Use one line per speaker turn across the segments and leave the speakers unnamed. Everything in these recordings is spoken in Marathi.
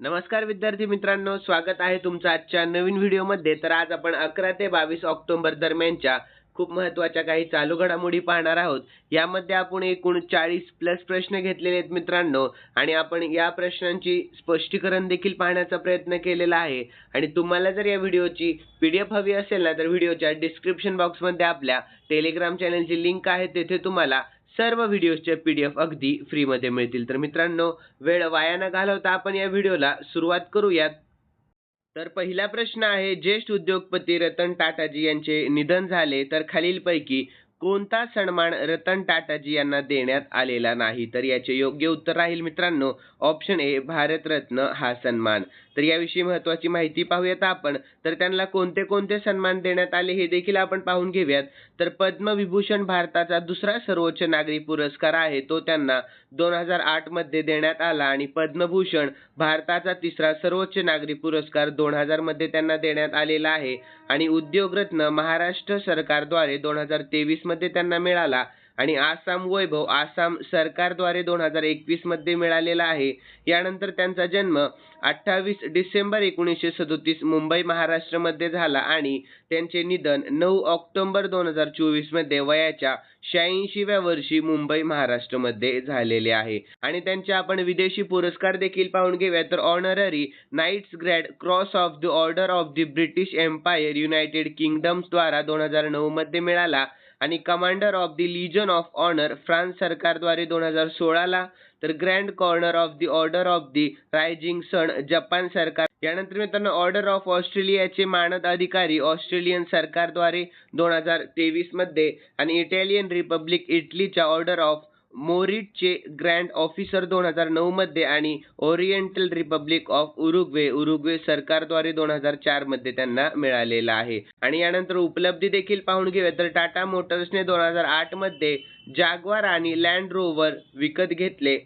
नमस्कार विद्यार्थी मित्रांनो, स्वागत आहे तुमचं आजच्या नवीन व्हिडिओमध्ये। तर आज आपण 11 ते 22 ऑक्टोबर दरम्यानच्या खूप महत्त्वाच्या काही चालू घडामोडी पाहणार आहोत। यामध्ये आपण एकूण 40 प्लस प्रश्न घेतलेले आहेत मित्रांनो, आणि आपण या प्रश्नांची स्पष्टीकरण देखील पाहण्याचा प्रयत्न केलेला आहे। आणि तुम्हाला जर या व्हिडिओची PDF हवी असेल ना, तर व्हिडिओच्या डिस्क्रिप्शन बॉक्समध्ये आपल्या टेलिग्राम चॅनलची लिंक आहे, तेथे तुम्हाला सर्व व्हिडिओजचे PDF अगदी फ्रीमध्ये मिळतील। तर मित्रांनो, वेळ वाया न घालवता आपण या व्हिडिओला सुरुवात करूयात। तर पहिला प्रश्न आहे, ज्येष्ठ उद्योगपती रतन टाटाजी यांचे निधन झाले, तर खालीलपैकी कोणता सन्मान रतन टाटाजी यांना देण्यात आलेला नाही? तर याचे योग्य उत्तर राहील मित्रांनो ऑप्शन ए, भारतरत्न हा सन्मान। तर याविषयी महत्त्वाची माहिती पाहूयात आपण। तर त्यांना कोणते कोणते सन्मान देण्यात आले हे देखील आपण पाहून घेऊयात। तर पद्मविभूषण भारताचा दुसरा सर्वोच्च नागरी पुरस्कार आहे, तो त्यांना 2008 मध्ये देण्यात आला, आणि पद्मभूषण भारताचा तिसरा सर्वोच्च नागरी पुरस्कार 2000 मध्ये त्यांना देण्यात आलेला आहे। आणि उद्योगरत्न महाराष्ट्र सरकारद्वारे 2023 मध्ये त्यांना मिळाला, आणि आसाम वैभव आसाम सरकारद्वारे 2021 मध्ये मिळालेला आहे। यानंतर त्यांचा जन्म 28 डिसेंबर 1937 मुंबई महाराष्ट्रामध्ये झाला, आणि त्यांचे निधन 9 ऑक्टोबर 2024 मध्ये वयाच्या 86व्या वर्षी मुंबई महाराष्ट्रामध्ये झालेले आहे। आणि त्यांचे आपण विदेशी पुरस्कार देखील पाहून घेऊया। तर honorary Knights Grand Cross of the Order of the British Empire United Kingdoms द्वारा 2009 मध्ये मिळाला, आणि Commander of the Legion of Honour France सरकारद्वारे 2016 ला, तर Grand Corner of the Order of the Rising Sun Japan सरकार। यानंतर मित्रांनो, ऑर्डर ऑफ ऑस्ट्रेलियाचे मानद अधिकारी ऑस्ट्रेलियन सरकारद्वारे 2023 मध्ये, आणि इटालियन रिपब्लिक इटलीच्या ऑर्डर ऑफ मोरिटचे ग्रँड ऑफिसर 2009 मध्ये, आणि ओरिएंटल रिपब्लिक ऑफ उरुग्वे सरकारद्वारे 2004 मध्ये त्यांना मिळालेला आहे। आणि यानंतर उपलब्धी देखील पाहून घेऊया। तर टाटा मोटर्सने 2008 मध्ये जाग्वार आणि लँड रोव्हर विकत घेतले।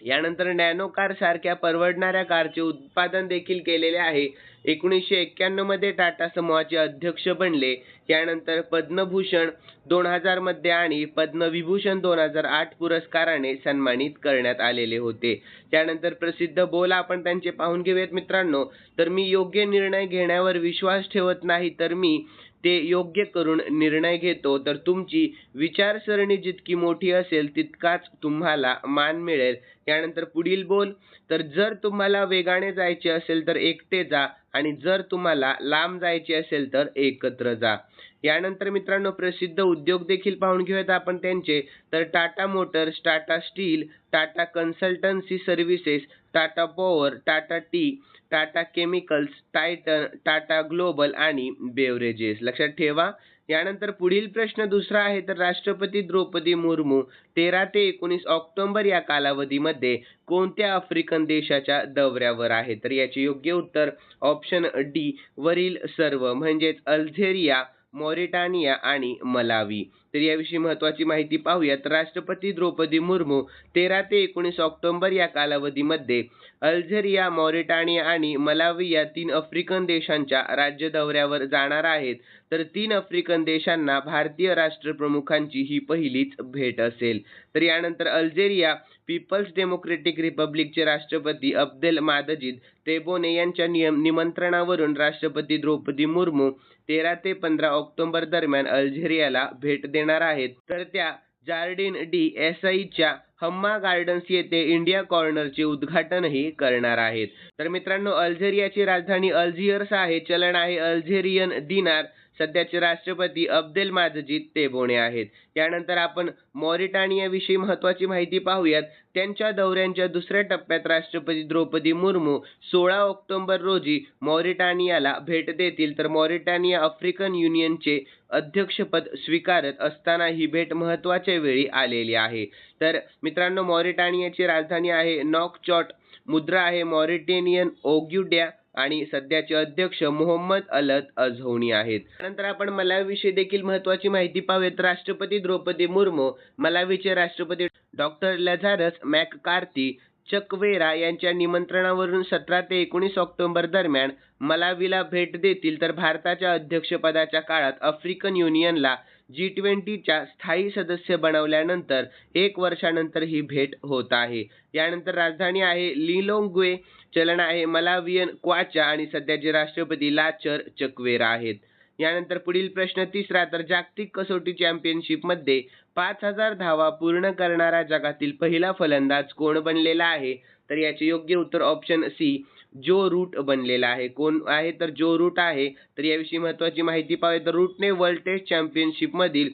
यानंतर नॅनो कार सारख्या परवडणाऱ्या कारचे उत्पादन देखील केलेले आहे। 1991 मध्ये टाटा समूहाचे अध्यक्ष बनले। यानंतर पद्मभूषण 2000 मध्ये आणि पद्मविभूषण 2008 पुरस्काराने सन्मानित करण्यात आलेले होते। त्यानंतर प्रसिद्ध बोल आपण त्यांचे पाहून घेऊयात मित्रांनो। तर मी योग्य निर्णय घेण्यावर विश्वास ठेवत नाही, तर मी ते योग्य करून निर्णय घेतो। तर तुमची विचारसरणी जितकी मोठी असेल तितकाच तुम्हाला मान मिळेल। यानंतर पुढील बोल, तर जर तुम्हाला वेगाने जायचे असेल तर एकटे जा, आणि जर तुम्हाला लांब जायचे असेल तर एकत्र जा। यानंतर मित्रांनो, प्रसिद्ध उद्योग देखील पाहून घेऊयात आपण त्यांचे। तर Tata Motors, Tata steel, Tata consultancy services, Tata power, Tata T, Tata chemicals, Titan, Tata global आणि बेवरेजेस। लक्षात ठेवा। यानंतर पुढील प्रश्न दुसरा आहे, तर राष्ट्रपती द्रौपदी मुर्मू 13 ते 19 ऑक्टोबर या कालावधीमध्ये कोणत्या आफ्रिकन देशाच्या दौऱ्यावर आहे? तर याचे योग्य उत्तर ऑप्शन डी, वरील सर्व, म्हणजेच अल्झेरिया, मॉरिटानिया आणि मलावी। तर याविषयी महत्त्वाची माहिती पाहूयात। राष्ट्रपती द्रौपदी मुर्मू 13 ते 19 ऑक्टोबर या कालावधीमध्ये अल्झेरिया, मॉरिटानिया आणि मलावी या 3 आफ्रिकन देशांच्या राज्य दौऱ्यावर जाणार आहेत। तर 3 आफ्रिकन देशांना भारतीय राष्ट्रप्रमुखांची ही पहिलीच भेट असेल। तर यानंतर अल्झेरिया पीपल्स डेमोक्रेटिक रिपब्लिकचे राष्ट्रपती अब्देल माजिद तेबोने यांच्या निमंत्रणावरून राष्ट्रपती द्रौपदी मुर्मू 13 ते 15 ऑक्टोबर दरम्यान अल्झेरियाला भेट देणार आहेत। तर त्या जार्डिन डी एसईच्या हम्मा गार्डन्स येथे इंडिया कॉर्नरचे उद्घाटनही करणार आहेत। तर मित्रांनो, अल्झेरियाची राजधानी अल्जियर्स आहे, चलन आहे अल्झेरियन दिनार, सध्याचे राष्ट्रपती अब्देल माजिद तेबोने आहेत। यानंतर आपण मॉरिटानियाविषयी महत्त्वाची माहिती पाहूयात। त्यांच्या दौऱ्यांच्या दुसऱ्या टप्प्यात राष्ट्रपती द्रौपदी मुर्मू 16 ऑक्टोबर रोजी मॉरिटानियाला भेट देतील। तर मॉरिटानिया आफ्रिकन युनियनचे अध्यक्षपद स्वीकारत असताना ही भेट महत्त्वाच्या वेळी आलेली आहे। तर मित्रांनो, मॉरिटानियाची राजधानी आहे नॉकचॉट, मुद्रा आहे मॉरिटेनियन ओग्युड्या, आणि सध्याचे अध्यक्ष मोहम्मद अलत अझौनी आहेत। त्यानंतर आपण मलावीविषयी देखील महत्त्वाची माहिती पाहूयात। राष्ट्रपती द्रौपदी मुर्मू मलावीचे राष्ट्रपती डॉक्टर लझारस मॅककार्थी चक्वेरा यांच्या निमंत्रणावरून 17 ते 19 ऑक्टोबर दरम्यान मलावीला भेट देतील। तर भारताच्या अध्यक्षपदाच्या काळात आफ्रिकन युनियनला G20च्या स्थायी सदस्य बनवल्यानंतर 1 वर्षानंतर ही भेट होत आहे. यानंतर राजधानी आहे लिलोंग्वे, चलन आहे मलावियन क्वाचा आणि सध्याचे राष्ट्रपती लाचर चक्वेरा आहेत. यानंतर पुढील प्रश्न तिसरा, तर जागतिक कसोटी चॅम्पियनशिपमध्ये 5000 धावा पूर्ण करणारा जगातील पहिला फलंदाज कोण बनलेला आहे? तर याचे योग्य उत्तर ऑप्शन सी, जो रूट बनलेला आहे. कोण आहे? तर जो रूट आहे. तर याविषयी महत्त्वाची माहिती पाहूया. तर रूटने वर्ल्ड टेस्ट चॅम्पियनशिपमधील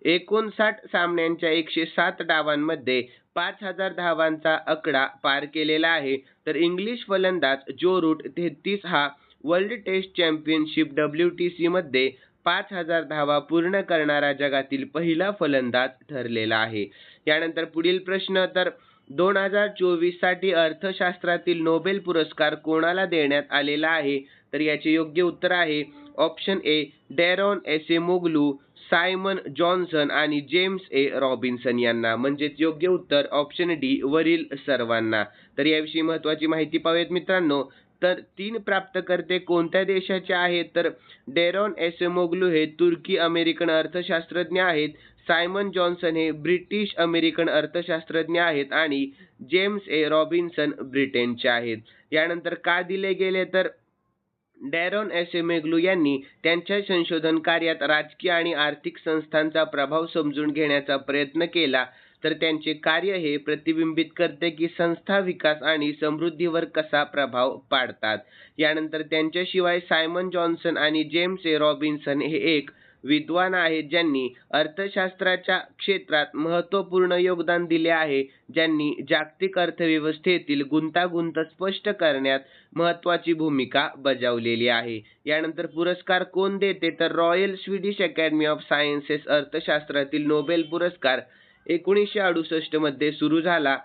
59 सामन्यांच्या 107 डावांमध्ये 5000 धावांचा आकडा पार केलेला आहे. तर इंग्लिश फलंदाज जो रूट 33 हा वर्ल्ड टेस्ट चॅम्पियनशिप WTCमध्ये 5000 धावा पूर्ण करणारा जगातील पहिला फलंदाज ठरलेला आहे. यानंतर पुढील प्रश्न, तर 2024 साठी अर्थशास्त्रातील नोबेल पुरस्कार कोणाला देण्यात आलेला आहे? तर याचे योग्य उत्तर आहे ऑप्शन ए, डॅरोन एसेमोग्लू, सायमन जॉन्सन आणि जेम्स ए रॉबिन्सन यांना. म्हणजेच योग्य उत्तर ऑप्शन डी, वरील सर्वांना. तर याविषयी महत्त्वाची माहिती पाहूयात मित्रांनो. तर 3 प्राप्तकर्ते कोणत्या देशाचे आहेत? तर डॅरोन एसेमोग्लू हे तुर्की अमेरिकन अर्थशास्त्रज्ञ आहेत, सायमन जॉन्सन हे ब्रिटिश अमेरिकन अर्थशास्त्रज्ञ आहेत आणि जेम्स ए रॉबिन्सन ब्रिटनचे आहेत. यानंतर का दिले गेले? तर डॅरोन एसेमोग्लू यांनी त्यांच्या संशोधन कार्यात राजकीय आणि आर्थिक संस्थांचा प्रभाव समजून घेण्याचा प्रयत्न केला. तर त्यांचे कार्य हे प्रतिबिंबित करते की संस्था विकास आणि समृद्धीवर कसा प्रभाव पाडतात. यानंतर त्यांच्याशिवाय सायमन जॉन्सन आणि जेम्स ए रॉबिन्सन हे एक विद्वान आहेत ज्यांनी अर्थशास्त्राच्या क्षेत्रात महत्त्वपूर्ण योगदान दिले आहे, ज्यांनी जागतिक अर्थव्यवस्थेतील गुंतागुंत स्पष्ट करण्यात महत्त्वाची भूमिका बजावलेली आहे. यानंतर पुरस्कार कोण देते? तर royal Swedish academy of sciences अर्थशास्त्रातील नोबेल पुरस्कार 1968 मध्ये सुरू झाला.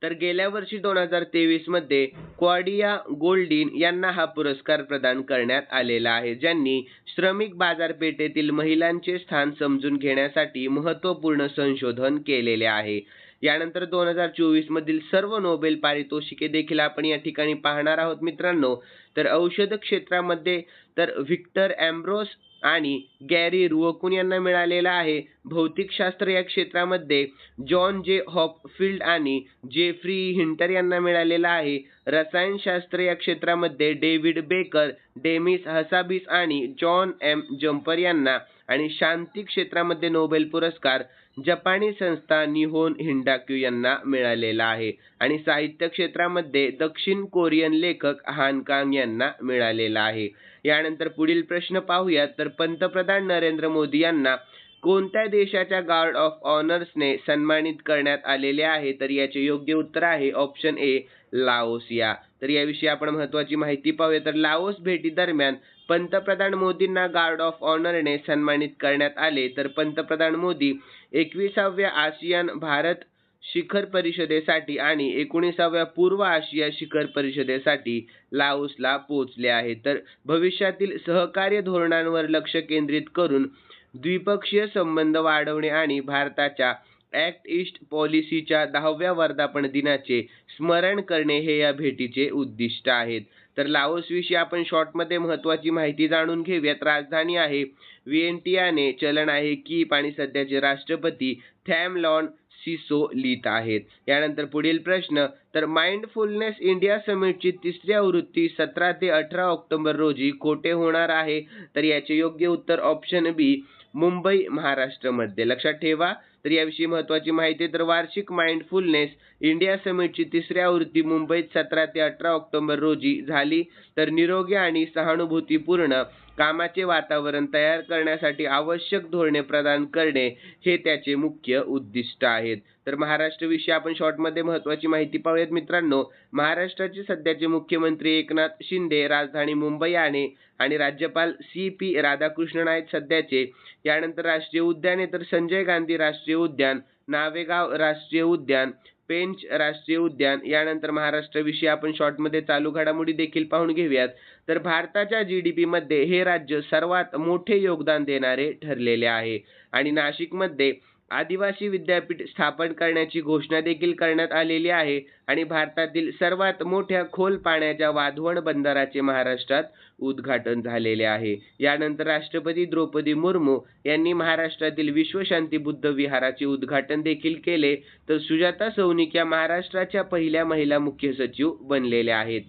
तर गेल्या वर्षी 2023 मध्ये क्लॉडिया गोल्डिन यांना हा पुरस्कार प्रदान करण्यात आलेला आहे, ज्यांनी श्रमिक बाजारपेठेतील महिलांचे स्थान समजून घेण्यासाठी महत्त्वपूर्ण संशोधन केलेले आहे. यानंतर 2024 मधील सर्व नोबेल पारितोषिके देखील आपण या ठिकाणी पाहणार आहोत मित्रांनो. तर औषध क्षेत्रामध्ये तर व्हिक्टर एम्ब्रोस आणि गॅरी रुअकून यांना मिळालेला आहे. भौतिकशास्त्र या क्षेत्रामध्ये जॉन जे हॉपफिल्ड आणि जेफ्री हिंटर यांना मिळालेला आहे. रसायनशास्त्र या क्षेत्रामध्ये डेव्हिड बेकर, डेमिस हसाबिस आणि जॉन एम जम्पर यांना. आणि शांती क्षेत्रामध्ये नोबेल पुरस्कार जपानी संस्था निहोन हिंडाक्यू यांना मिळालेला आहे. आणि साहित्य क्षेत्रामध्ये दक्षिण कोरियन लेखक हान कांग यांना मिळालेला आहे. यानंतर पुढील प्रश्न पाहूयात. तर पंतप्रधान नरेंद्र मोदी यांना कोणत्या देशाच्या गार्ड ऑफ ऑनर्सने सन्मानित करण्यात आलेले आहे? तर याचे योग्य उत्तर आहे ऑप्शन ए, लाओसिया. तर याविषयी आपण महत्त्वाची माहिती पाहूया. तर लाओस भेटी दरम्यान पंतप्रधान मोदींना गार्ड ऑफ ऑनरने सन्मानित करण्यात आले. तर पंतप्रधान मोदी 21व्या आसियान भारत शिखर परिषदेसाठी आणि 19व्या पूर्व आशिया शिखर परिषदेसाठी लाओसला पोहोचले आहेत. तर भविष्यातील सहकार्य धोरणांवर लक्ष केंद्रित करून द्विपक्षीय संबंध वाढवणे आणि भारताच्या ॲक्ट ईस्ट पॉलिसीच्या 10व्या वर्धापन दिनाचे स्मरण करणे हे या भेटीचे उद्दिष्ट आहेत. तर लाओसविषयी आपण शॉर्टमध्ये महत्त्वाची माहिती जाणून घेऊयात. राजधानी आहे व्हिएन्टियाने, चलन आहे कीप आणि सध्याचे राष्ट्रपती थॅमलॉन सिसोलित आहेत. यानंतर पुढील प्रश्न, तर माइंडफुलनेस इंडिया समिटची 3री आवृत्ती 17 ते 18 ऑक्टोबर रोजी कोठे होणार आहे? तर याचे योग्य उत्तर ऑप्शन बी, मुंबई, महाराष्ट्रमध्ये. लक्षात ठेवा. तर याविषयी महत्त्वाची माहिती, तर वार्षिक माइंडफुलनेस इंडिया समिटची 3री आवृत्ती मुंबईत 17 ते 18 ऑक्टोबर रोजी झाली. तर निरोगी आणि सहानुभूतीपूर्ण कामाचे वातावरण तयार करण्यासाठी आवश्यक धोरणे प्रदान करणे हे त्याचे मुख्य उद्दिष्ट आहेत. तर महाराष्ट्राविषयी आपण शॉर्टमध्ये महत्त्वाची माहिती पाहूयात मित्रांनो. महाराष्ट्राचे सध्याचे मुख्यमंत्री एकनाथ शिंदे राजधानी मुंबई आणि राज्यपाल CP राधाकृष्णन आहेत सध्याचे. यानंतर राष्ट्रीय उद्याने, तर संजय गांधी राष्ट्रीय उद्यान, नावेगाव राष्ट्रीय उद्यान, पेंच राष्ट्रीय उद्यान. यानंतर महाराष्ट्राविषयी आपण शॉर्टमध्ये चालू घडामोडी देखील पाहून घेऊयात. तर भारताच्या GDP मध्ये हे राज्य सर्वात मोठे योगदान देणारे ठरलेले आहे आणि नाशिकमध्ये आदिवासी विद्यापीठ स्थापन करण्याची घोषणा देखील करण्यात आलेली आहे आणि भारतातील सर्वात मोठ्या खोल पाण्याच्या वाधवण बंदराचे महाराष्ट्रात उद्घाटन झालेले आहे. यानंतर राष्ट्रपती द्रौपदी मुर्मू यांनी महाराष्ट्रातील विश्वशांती बुद्ध विहाराचे उद्घाटन देखील केले, तर सुजाता सौनिक या महाराष्ट्राच्या पहिल्या महिला मुख्य सचिव बनलेल्या आहेत.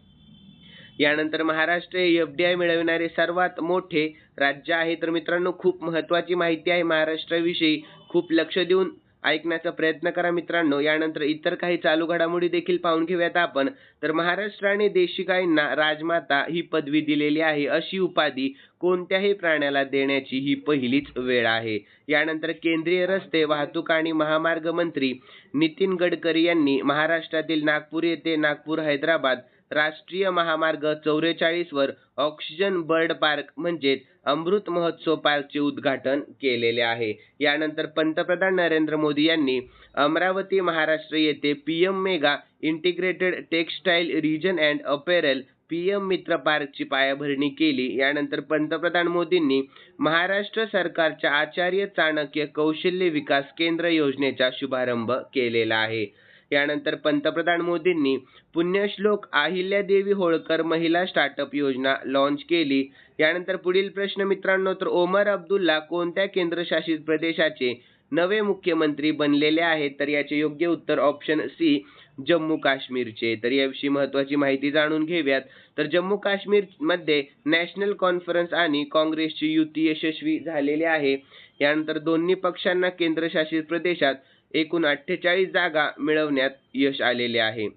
यानंतर महाराष्ट्र हे FDI मिळविणारे सर्वात मोठे राज्य आहे. तर मित्रांनो, खूप महत्त्वाची माहिती आहे महाराष्ट्राविषयी, खूप लक्ष देऊन ऐकण्याचा प्रयत्न करा मित्रांनो. यानंतर इतर काही चालू घडामोडी देखील पाहून घेऊयात आपण. तर महाराष्ट्राने देशी गायींना राजमाता ही पदवी दिलेली आहे. अशी उपाधी कोणत्याही प्राण्याला देण्याची ही पहिलीच वेळ आहे. यानंतर केंद्रीय रस्ते वाहतूक आणि महामार्ग मंत्री नितीन गडकरी यांनी महाराष्ट्रातील नागपूर येथे नागपूर हैदराबाद राष्ट्रीय महामार्ग 44 वर ऑक्सिजन बर्ड पार्क म्हणजेच अमृत महोत्सव पार्कचे उद्घाटन केलेले आहे. यानंतर पंतप्रधान नरेंद्र मोदी यांनी अमरावती महाराष्ट्र येथे PM mega integrated textile region and apparel PM Mitra पार्कची पायाभरणी केली. यानंतर पंतप्रधान मोदींनी महाराष्ट्र सरकारच्या आचार्य चाणक्य कौशल्य विकास केंद्र योजनेचा शुभारंभ केलेला आहे. यानंतर पंतप्रधान मोदींनी पुण्यश्लोक अहिल्यादेवी होळकर महिला स्टार्टअप योजना लॉन्च केली. यानंतर पुढील प्रश्न मित्रांनो, तर ओमर अब्दुल्ला कोणत्या केंद्रशासित प्रदेशाचे नवे मुख्यमंत्री बनलेले आहेत? तर याचे योग्य उत्तर ऑप्शन C जम्मू काश्मीरचे. तर याविषयी महत्त्वाची माहिती जाणून घेऊयात. तर जम्मू काश्मीरमध्ये नॅशनल कॉन्फरन्स आणि काँग्रेसची युती यशस्वी झालेली आहे. यानंतर दोन्ही पक्षांना केंद्रशासित प्रदेशात एकूण 48 जागा मिळवण्यात यश आलेले आहे.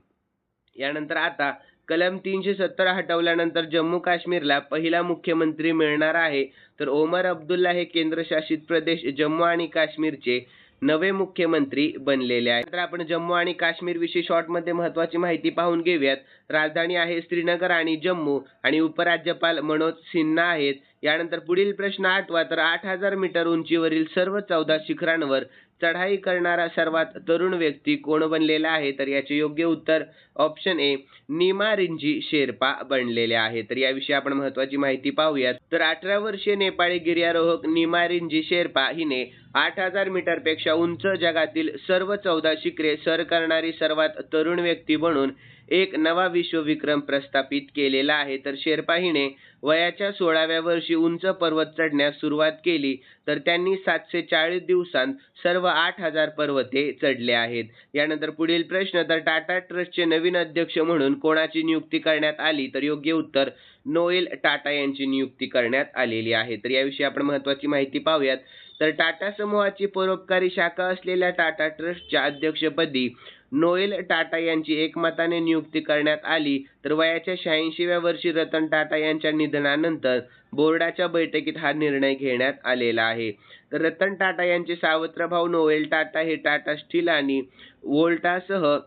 यानंतर आता कलम 370 हटवल्यानंतर जम्मू काश्मीरला पहिला मुख्यमंत्री मिळणार आहे. तर ओमर अब्दुल्ला हे केंद्रशासित प्रदेश जम्मू आणि काश्मीरचे नवे मुख्यमंत्री बनलेले आहेत. तर आपण जम्मू आणि काश्मीर विषयी शॉर्टमध्ये महत्त्वाची माहिती पाहून घेऊयात. राजधानी आहे श्रीनगर आणि जम्मू आणि उपराज्यपाल मनोज सिन्हा आहेत. यानंतर पुढील प्रश्न आठवा, तर 8000 मीटर उंचीवरील सर्व 14 शिखरांवर चढाई करणारा सर्वात तरुण व्यक्ती कोण बनलेला आहे? तर याचे योग्य उत्तर ऑप्शन A नीमा रिंजी शेर्पा बनलेले आहे. तर याविषयी आपण महत्त्वाची माहिती पाहूयात. तर 18 वर्षीय नेपाळी गिर्यारोहक नीमा रिंजी शेर्पा हिने 8000 मीटरपेक्षा उंच जगातील सर्व 14 शिखरे सर करणारी सर्वात तरुण व्यक्ती बनून एक नवा विश्वविक्रम प्रस्थापित केलेला आहे. तर शेर्पा हिने वयाच्या 16व्या वर्षी उंच पर्वत चढण्यास सुरुवात केली. तर त्यांनी 740 दिवसांत सर्व 8000 पर्वते चढले आहेत. यानंतर पुढील प्रश्न, तर टाटा ट्रस्टचे नवीन अध्यक्ष म्हणून कोणाची नियुक्ती करण्यात आली? तर योग्य उत्तर नोएल टाटा यांची नियुक्ती करण्यात आलेली आहे. तर याविषयी आपण महत्त्वाची माहिती पाहूयात. तर टाटा समूहाची परोपकारी शाखा असलेल्या टाटा ट्रस्टच्या अध्यक्षपदी नोएल टाटा यांची एकमताने नियुक्ती करण्यात आली. तर वयाच्या 86व्या वर्षी रतन टाटा यांच्या निधनानंतर बोर्डाच्या बैठकीत हा निर्णय घेण्यात आलेला आहे. तर रतन टाटा यांचे सावत्र भाऊ नोएल टाटा हे टाटा स्टील आणि वोल्टासह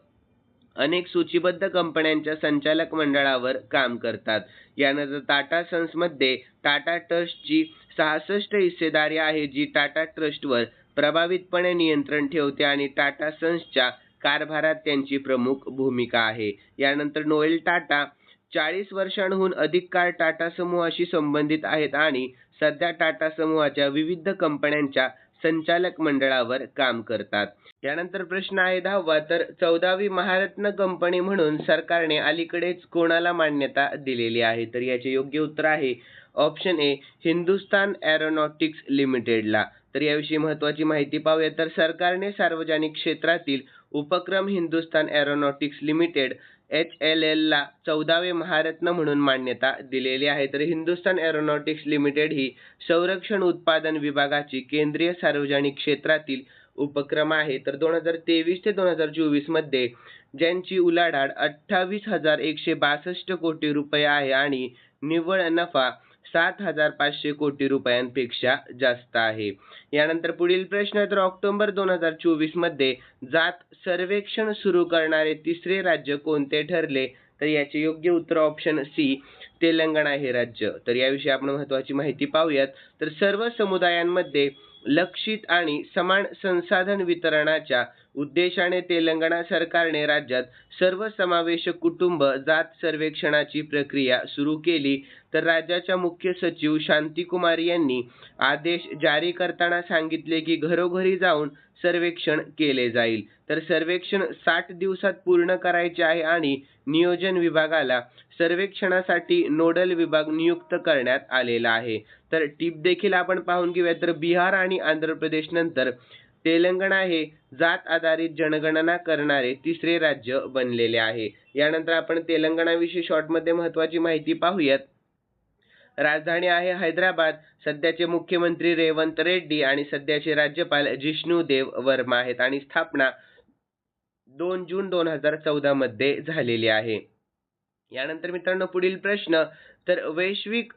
अनेक सूचीबद्ध कंपन्यांच्या संचालक मंडळावर काम करतात. यानंतर टाटा सन्समध्ये टाटा ट्रस्टची 66 हिस्सेदारी आहे, जी टाटा ट्रस्टवर प्रभावीपणे नियंत्रण ठेवते आणि टाटा सन्सच्या कारभारात त्यांची प्रमुख भूमिका आहे. यानंतर नोएल टाटा 40 वर्षांहून अधिक काळ टाटा समूहाशी संबंधित आहेत आणि सध्या टाटा समूहाच्या विविध कंपन्यांच्या संचालक मंडळावर काम करतात. यानंतर प्रश्न आहे 10वा, तर 14वी महारत्न कंपनी म्हणून सरकारने अलीकडेच कोणाला मान्यता दिलेली आहे? तर याचे योग्य उत्तर आहे ऑप्शन A हिंदुस्तान एरोनॉटिक्स लिमिटेडला. तर याविषयी महत्त्वाची माहिती पाहूया. तर सरकारने सार्वजनिक क्षेत्रातील उपक्रम हिंदुस्तान एरोनॉटिक्स लिमिटेड HLL ला 14वे महारत्न म्हणून मान्यता दिलेली आहे. तर हिंदुस्तान एरोनॉटिक्स लिमिटेड ही संरक्षण उत्पादन विभागाची केंद्रीय सार्वजनिक क्षेत्रातील उपक्रम आहे. तर 2023 ते 2024 मध्ये ज्यांची उलाढाल 28,162 कोटी रुपये आहे आणि निव्वळ नफा 7,500 कोटी रुपयांपेक्षा जास्त आहे. यानंतर पुढील प्रश्न, तर ऑक्टोबर 2024 मध्ये जात सर्वेक्षण सुरू करणारे तिसरे राज्य कोणते ठरले? तर याचे योग्य उत्तर ऑप्शन C तेलंगणा हे राज्य. तर याविषयी आपण महत्त्वाची माहिती पाहूयात. तर सर्व समुदायांमध्ये लक्षित आणि समान संसाधन वितरणाच्या उद्देशाने तेलंगणा सरकारने राज्यात सर्वसमावेशक कुटुंब जात सर्वेक्षणाची प्रक्रिया सुरू केली, तर राज्याच्या मुख्य सचिव शांतिकुमारी यांनी आदेश जारी करताना सांगितले की घरोघरी जाऊन सर्वेक्षण केले जाईल. तर सर्वेक्षण 60 दिवसात पूर्ण करायचे आहे आणि नियोजन विभागाला सर्वेक्षणासाठी नोडल विभाग नियुक्त करण्यात आलेला आहे. तर टीप देखील आपण पाहून घेऊया. तर बिहार आणि आंध्र प्रदेश नंतर तेलंगणा हे जात आधारित जनगणना करणारे तिसरे राज्य बनलेले आहे. यानंतर आपण तेलंगणाविषयी शॉर्टमध्ये महत्त्वाची माहिती पाहूयात. राजधानी आहे हैदराबाद. सध्याचे मुख्यमंत्री रेवंत रेड्डी आणि सध्याचे राज्यपाल जिष्णुदेव वर्मा आहेत आणि स्थापना 2 जून 2014 मध्ये झालेली आहे. यानंतर मित्रांनो पुढील प्रश्न, तर वैश्विक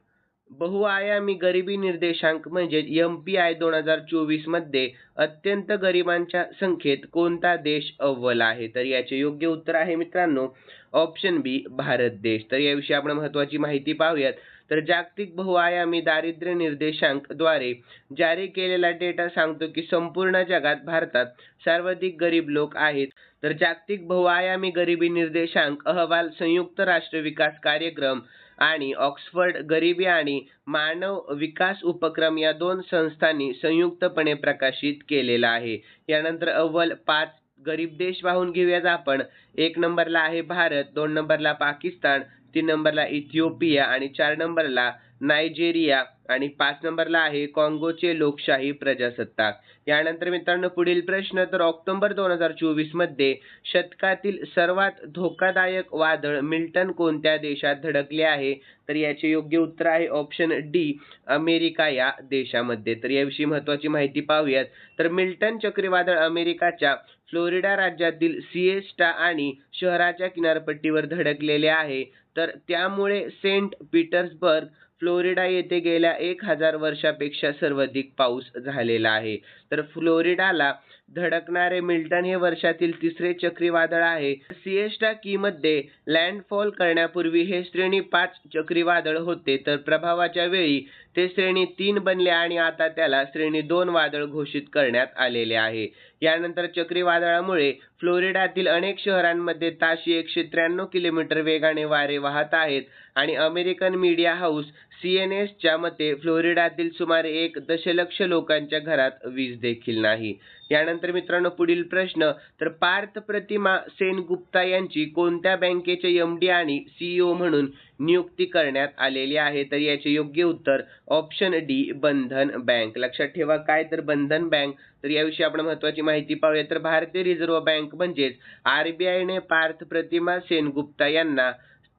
बहुआयामी गरिबी निर्देशांक म्हणजे MPI 2024 मध्ये अत्यंत गरिबांच्या संख्येत कोणता देश अव्वल आहे? तर याचे योग्य उत्तर आहे मित्रांनो ऑप्शन बी भारत देश. तर याविषयी आपण महत्त्वाची माहिती पाहूयात. तर जागतिक बहुआयामी दारिद्र्य निर्देशांक द्वारे जारी केलेला डेटा सांगतो की संपूर्ण जगात भारतात सर्वाधिक गरीब लोक आहेत. तर जागतिक बहुआयामी गरिबी निर्देशांक अहवाल संयुक्त राष्ट्र विकास कार्यक्रम आणि ऑक्सफर्ड गरिबी आणि मानव विकास उपक्रम या 2 संस्थांनी संयुक्तपणे प्रकाशित केलेला आहे. यानंतर अव्वल 5 गरीब देश पाहून घेऊयात आपण. 1 नंबरला आहे भारत, 2 नंबरला पाकिस्तान, 3 नंबरला इथिओपिया आणि 4 नंबरला नायजेरिया आणि 5 नंबरला आहे काँगोचे लोकशाही प्रजासत्ताक. यानंतर मित्रांनो पुढील प्रश्न, तर ऑक्टोबर 2024 मध्ये शतकातील सर्वात धोकादायक वादळ मिल्टन कोणत्या देशात धडकले आहे? तर याचे योग्य उत्तर आहे ऑप्शन डी अमेरिका या देशामध्ये. तर याविषयी महत्त्वाची माहिती पाहूयात. तर मिल्टन चक्रीवादळ अमेरिकाच्या फ्लोरिडा राज्यातील सिएस्टा आणि शहराच्या किनारपट्टीवर धडकलेले आहे. तर त्यामुळे सेंट पीटर्सबर्ग फ्लोरिडा येथे गेल्या 1000 वर्षापेक्षा सर्वाधिक पाऊस झालेला आहे. तर फ्लोरिडाला धडकणारे मिल्टन हे वर्षातील तिसरे चक्रीवादळ आहे. सिएस्टा कीमध्ये लँडफॉल करण्यापूर्वी हे श्रेणी 5 चक्रीवादळ होते, तर प्रभावाच्या वेळी ते श्रेणी 3 बनले आणि आता त्याला श्रेणी 2 वादळ घोषित करण्यात आलेले आहे. यानंतर चक्रीवादळामुळे फ्लोरिडातील अनेक शहरांमध्ये ताशी 193 किलोमीटर वेगाने वारे वाहत आहेत आणि अमेरिकन मीडिया हाऊस CNNच्या मते फ्लोरिडातील सुमारे 1 दशलक्ष लोकांच्या घरात वीज देखील नाही. यानंतर मित्रांनो पुढील प्रश्न, तर पार्थ प्रतिमा सेनगुप्ता यांची कोणत्या बँकेचे MD आणि CEO म्हणून नियुक्ती करण्यात आलेली आहे? तर याचे योग्य उत्तर ऑप्शन डी बंधन बँक. लक्षात ठेवा काय, तर बंधन बँक. तर याविषयी आपण महत्त्वाची माहिती पाहूया. तर भारतीय रिझर्व्ह बँक म्हणजेच RBIने पार्थ प्रतिमा सेनगुप्ता यांना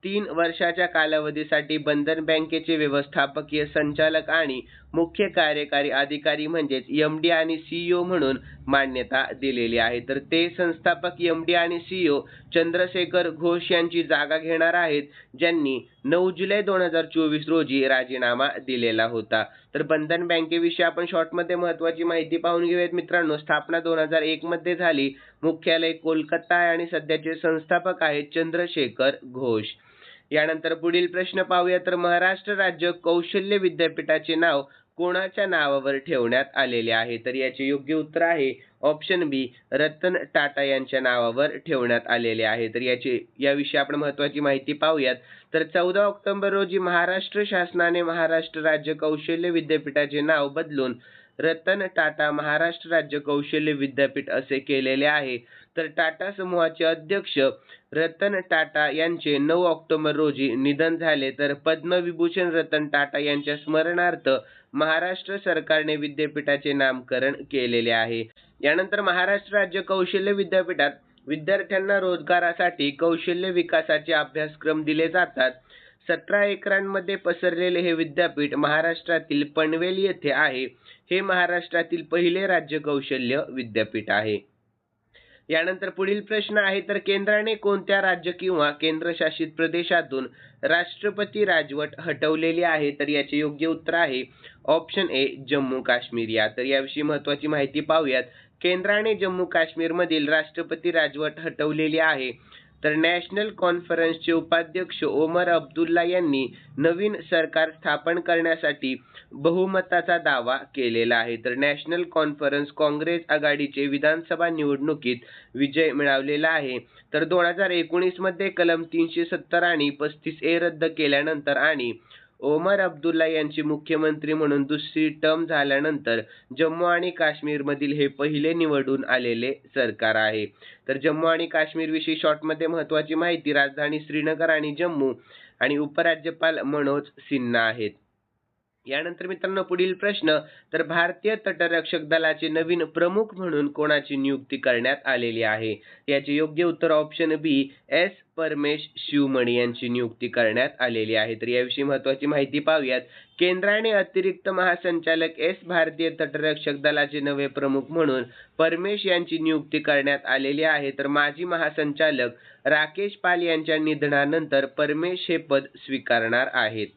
3 वर्षाच्या कालावधीसाठी बंधन बँकेचे व्यवस्थापकीय संचालक आणि मुख्य कार्यकारी अधिकारी म्हणजेच MD आणि CEO म्हणून मान्यता दिलेली आहे. तर ते संस्थापक MD आणि CEO चंद्रशेखर घोष यांची जागा घेणार आहेत, ज्यांनी 9 जुलै 2024 रोजी राजीनामा दिलेला होता. तर बंधन बँकेविषयी आपण शॉर्टमध्ये महत्त्वाची माहिती पाहून घेऊयात मित्रांनो. स्थापना 2001 मध्ये झाली. मुख्यालय कोलकाता आहे आणि सध्याचे संस्थापक आहेत चंद्रशेखर घोष. यानंतर पुढील प्रश्न पाहूया. तर महाराष्ट्र राज्य कौशल्य विद्यापीठाचे नाव कोणाच्या नावावर ठेवण्यात आलेले आहे? तर याचे योग्य उत्तर आहे ऑप्शन बी रतन टाटा यांच्या नावावर ठेवण्यात आलेले आहे. तर याविषयी आपण महत्त्वाची माहिती पाहूयात. तर 14 ऑक्टोबर रोजी महाराष्ट्र शासनाने महाराष्ट्र राज्य कौशल्य विद्यापीठाचे नाव बदलून रतन टाटा महाराष्ट्र राज्य कौशल्य विद्यापीठ असे केलेले आहे. तर टाटा समूहाचे अध्यक्ष रतन टाटा यांचे 9 ऑक्टोबर रोजी निधन झाले. तर पद्मविभूषण रतन टाटा यांच्या स्मरणार्थ महाराष्ट्र सरकारने विद्यापीठाचे नामकरण केलेले आहे. यानंतर महाराष्ट्र राज्य कौशल्य विद्यापीठात विद्यार्थ्यांना रोजगारासाठी कौशल्य विकासाचे अभ्यासक्रम दिले जातात. 17 एकरांमध्ये पसरलेले हे विद्यापीठ महाराष्ट्रातील पनवेल येथे आहे. हे महाराष्ट्रातील पहिले राज्य कौशल्य विद्यापीठ आहे. यानंतर पुढील प्रश्न आहे. तर केंद्राने कोणत्या राज्य किंवा केंद्रशासित प्रदेशातून राष्ट्रपती राजवट हटवलेली आहे? तर याचे योग्य उत्तर आहे ऑप्शन ए जम्मू काश्मीर या. तर याविषयी महत्त्वाची माहिती पाहूयात. केंद्राने जम्मू काश्मीरमधील राष्ट्रपती राजवट हटवलेली आहे. तर नॅशनल कॉन्फरन्सचे उपाध्यक्ष ओमर अब्दुल्ला यांनी नवीन सरकार स्थापन करण्यासाठी बहुमताचा दावा केलेला आहे. तर नॅशनल कॉन्फरन्स काँग्रेस आघाडीचे विधानसभा निवडणुकीत विजय मिळवलेला आहे. तर 2019 मध्ये कलम 370 आणि 35A रद्द केल्यानंतर आणि ओमर अब्दुल्ला यांची मुख्यमंत्री म्हणून दुसरी टर्म झाल्यानंतर जम्मू आणि काश्मीरमधील हे पहिले निवडून आलेले सरकार आहे. तर जम्मू आणि काश्मीरविषयी शॉर्टमध्ये महत्त्वाची माहिती: राजधानी श्रीनगर आणि जम्मू आणि उपराज्यपाल मनोज सिन्हा आहेत. यानंतर मित्रांनो पुढील प्रश्न: तर भारतीय तटरक्षक दलाचे नवीन प्रमुख म्हणून कोणाची नियुक्ती करण्यात आलेली आहे? याचे योग्य उत्तर ऑप्शन बी एस परमेश शिवमणी यांची नियुक्ती करण्यात आलेली आहे. तर याविषयी महत्त्वाची माहिती पाहूयात. केंद्राने अतिरिक्त महासंचालक एस भारतीय तटरक्षक दलाचे नवे प्रमुख म्हणून परमेश यांची नियुक्ती करण्यात आलेली आहे. तर माजी महासंचालक राकेश पाल यांच्या निधनानंतर परमेश हे पद स्वीकारणार आहेत.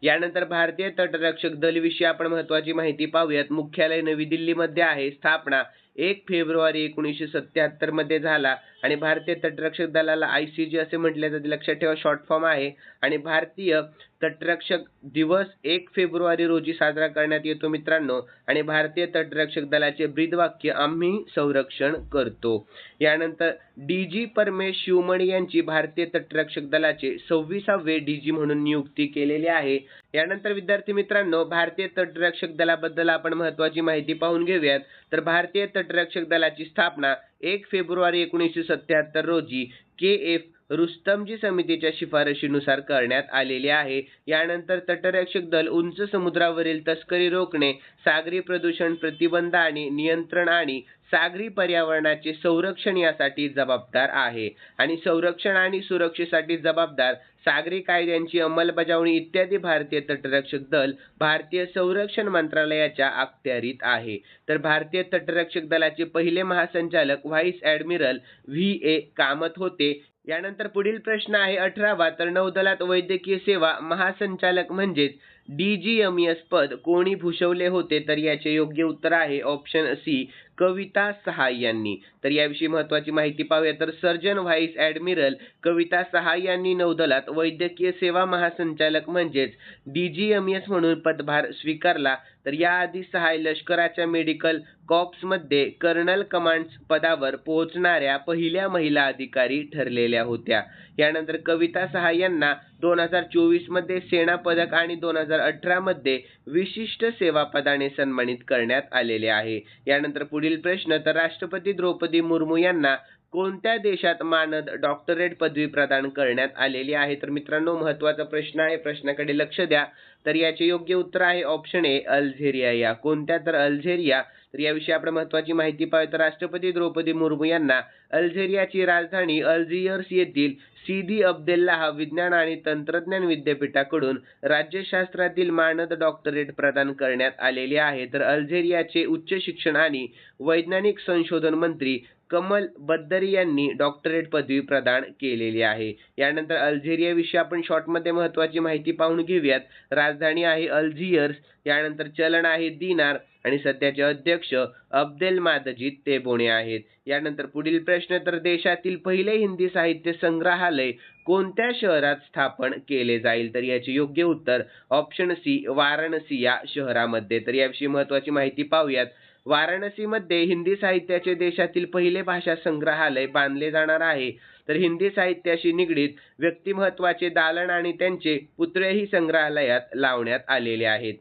यानंतर भारतीय तटरक्षक दल विषयी आपण महत्त्वाची माहिती पाहूयात. मुख्यालय नवी दिल्लीमध्ये आहे. स्थापना 1 फेब्रुवारी 1977 मध्ये झाला आणि भारतीय तटरक्षक दलाला ICG असे म्हटले जाते, लक्षात ठेवा, शॉर्ट फॉर्म आहे. आणि भारतीय तटरक्षक दिवस 1 फेब्रुवारी रोजी साजरा करण्यात येतो मित्रांनो. आणि भारतीय तटरक्षक दलाचे ब्रीदवाक्य आम्ही संरक्षण करतो. यानंतर DG परमेश शिवमणी यांची भारतीय तटरक्षक दलाचे 26वे DG म्हणून नियुक्ती केलेली आहे. यानंतर विद्यार्थी मित्रांनो भारतीय तटरक्षक दलाबद्दल आपण महत्त्वाची माहिती पाहून घेऊयात. तर भारतीय तटरक्षक दलाची स्थापना 1 फेब्रुवारी 1977 रोजी KF रुस्तमजी समितीच्या शिफारशीनुसार करण्यात आलेली आहे. यानंतर तटरक्षक दल उंच समुद्रावरील तस्करी रोखणे, सागरी प्रदूषण प्रतिबंध आणि नियंत्रण आणि सागरी पर्यावरणाचे संरक्षण यासाठी जबाबदार आहे. आणि संरक्षण आणि सुरक्षेसाठी जबाबदार सागरी कायद्यांची अंमलबजावणी इत्यादी भारतीय तटरक्षक दल भारतीय संरक्षण मंत्रालयाच्या अखत्यारीत आहे. तर भारतीय तटरक्षक दलाचे पहिले महासंचालक व्हाईस ॲडमिरल VA कामत होते. यानंतर पुढील प्रश्न आहे 18वा. तर नौदलात वैद्यकीय सेवा महासंचालक म्हणजेच DGMS पद कोणी भूषवले होते? तर याचे योग्य उत्तर आहे ऑप्शन सी कविता सहाय यांनी. तर याविषयी महत्त्वाची माहिती पाहूया. तर सर्जन व्हाईस ॲडमिरल कविता सहाय यांनी नौदलात वैद्यकीय सेवा महासंचालक म्हणजेच DGMS म्हणून पदभार स्वीकारला. तर याआधी सहाय लष्कराच्या मेडिकल कॉर्प्समध्ये कर्नल कमांड्स पदावर पोहोचणाऱ्या पहिल्या महिला अधिकारी ठरलेल्या होत्या. यानंतर कविता सहाय यांना 2024 मध्ये सेना पदक आणि 2018 मध्ये विशिष्ट सेवा पदाने सन्मानित करण्यात आलेले आहे. यानंतर पुढील प्रश्न: तर राष्ट्रपती द्रौपदी मुर्मू यांना कोणत्या देशात मानद डॉक्टरेट पदवी प्रदान करण्यात आलेली आहे? तर मित्रांनो महत्त्वाचा प्रश्न आहे, प्रश्नाकडे लक्ष द्या. तर याचे योग्य उत्तर आहे ऑप्शन ए अल्झेरिया. या कोणत्या? तर अल्झेरिया. तर याविषयी आपण महत्त्वाची माहिती पाहूया. तर राष्ट्रपती द्रौपदी मुर्मू यांना अल्झेरियाची राजधानी अल्जियर्स येथील सीदी अब्देल्लाह विज्ञान आणि तंत्रज्ञान विद्यापीठाकडून राज्यशास्त्रातील मानद डॉक्टरेट प्रदान करण्यात आलेली आहे. तर अल्झेरियाचे उच्च शिक्षण आणि वैज्ञानिक संशोधन मंत्री कमल बद्दरी यांनी डॉक्टरेट पदवी प्रदान केलेली आहे. यानंतर अल्झेरियाविषयी आपण शॉर्टमध्ये महत्त्वाची माहिती पाहून घेऊयात. राजधानी आहे अल्जियर्स. यानंतर चलन आहे दिनार आणि सध्याचे अध्यक्ष अब्देलमाजिद तेबोने आहेत. यानंतर पुढील प्रश्न: तर देशातील पहिले हिंदी साहित्य संग्रहालय कोणत्या शहरात स्थापन केले जाईल? तर याचे योग्य उत्तर ऑप्शन सी वाराणसी या शहरामध्ये. तर याविषयी महत्त्वाची माहिती पाहूयात. वाराणसीमध्ये हिंदी साहित्याचे देशातील पहिले भाषा संग्रहालय बांधले जाणार आहे. तर हिंदी साहित्याशी निगडीत व्यक्तिमत्त्वाचे दालन आणि त्यांचे पुतळेही संग्रहालयात लावण्यात आलेले आहेत.